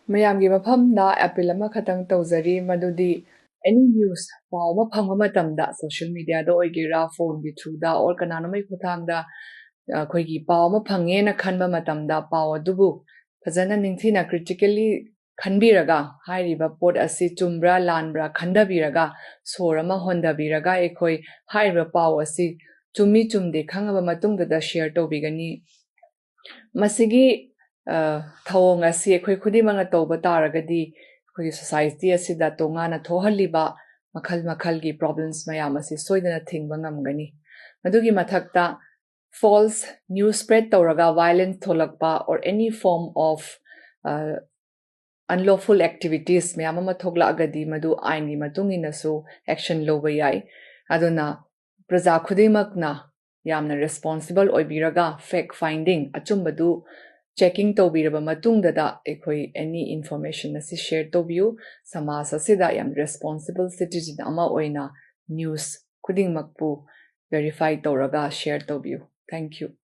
ꯃꯌꯥꯝꯒꯤ ꯃꯐꯝꯗ ꯑꯦꯄꯤꯜ ꯑꯃꯈꯛꯇꯪ ꯇꯧꯖꯔꯤ ꯃꯗꯨꯗꯤ ꯑꯦꯅꯤ ꯅ꯭ꯌꯨꯁ ꯄꯥꯎ ꯑꯃ ꯐꯪꯕ ꯃꯇꯝꯗ ꯁꯣꯁꯤꯌꯦꯜ ꯃꯤꯗꯤꯌꯥꯗ ꯑꯣꯏꯒꯦꯔꯥ ꯐꯣꯟꯒꯤ ꯊ꯭ꯔꯨꯗ ꯑꯣꯔ ꯀꯅꯥꯅꯣꯝꯒꯤ ꯈꯨꯠꯊꯥꯡꯗ ꯑꯩꯈꯣꯏꯒꯤ ꯄꯥꯎ ꯑꯃ ꯐꯪꯉꯦꯅ ꯈꯟꯕ ꯃꯇꯝꯗ ꯄꯥꯎ ꯑꯗꯨꯕꯨ ꯐꯖꯅ ꯅꯤꯡꯊꯤꯅ ꯀ꯭ꯔꯤꯇꯤꯀꯦꯜꯂꯤ ꯈꯟꯕꯤꯔꯒ ꯍꯥꯏꯔꯤꯕ ꯄꯣꯠ ꯑꯁꯤ ꯆꯨꯝꯕ꯭ꯔꯥ ꯂꯥꯟꯕ꯭ꯔꯥ ꯈꯟꯊꯕꯤꯔꯒ ꯁꯣꯔ ꯑꯃ ꯍꯣꯟꯊꯕꯤꯔꯒ ꯑꯩꯈꯣꯏ ꯍꯥꯏꯔꯤꯕ ꯄꯥꯎ ꯑꯁꯤ ꯆꯨꯝꯃꯤ ꯆꯨꯝꯗꯦ ꯈꯪꯉꯕ ꯃꯇꯨꯡꯗ ꯁꯦꯌꯔ ꯇꯧꯕꯤꯒꯅꯤ ꯃꯁꯤꯒꯤ ꯊꯧꯑꯣꯡ ꯑꯁꯤ ꯑꯩꯈꯣꯏ ꯈꯨꯗꯤꯡꯃꯛꯅ ꯇꯧꯕ ꯇꯥꯔꯒꯗꯤ ꯑꯩꯈꯣꯏꯒꯤ ꯁꯣꯁꯥꯏꯇꯤ ꯑꯁꯤꯗ ꯇꯣꯉꯥꯟꯅ ꯊꯣꯛꯍꯜꯂꯤꯕ ꯃꯈꯜ ꯃꯈꯜꯒꯤ ꯄ꯭ꯔꯣꯕ꯭ꯂꯦꯝꯁ ꯃꯌꯥꯝ ꯑꯁꯤ ꯁꯣꯏꯗꯅ ꯊꯤꯡꯕ ꯉꯝꯒꯅꯤ ꯃꯗꯨꯒꯤ ꯃꯊꯛꯇ false news spread tawraga violence tholakpa or any form of unlawful activities mayam ama thoklagadi madu ain gi matung inasu action loba yai aduna praja khudimakna yamna responsible oibiraga fact finding achumbadu checking tawbiraba matungda ekhoi any information asi share tobiu samas asida yam responsible citizen ama oina news khudingmakpu verify tawraga share tobiu. Thank you.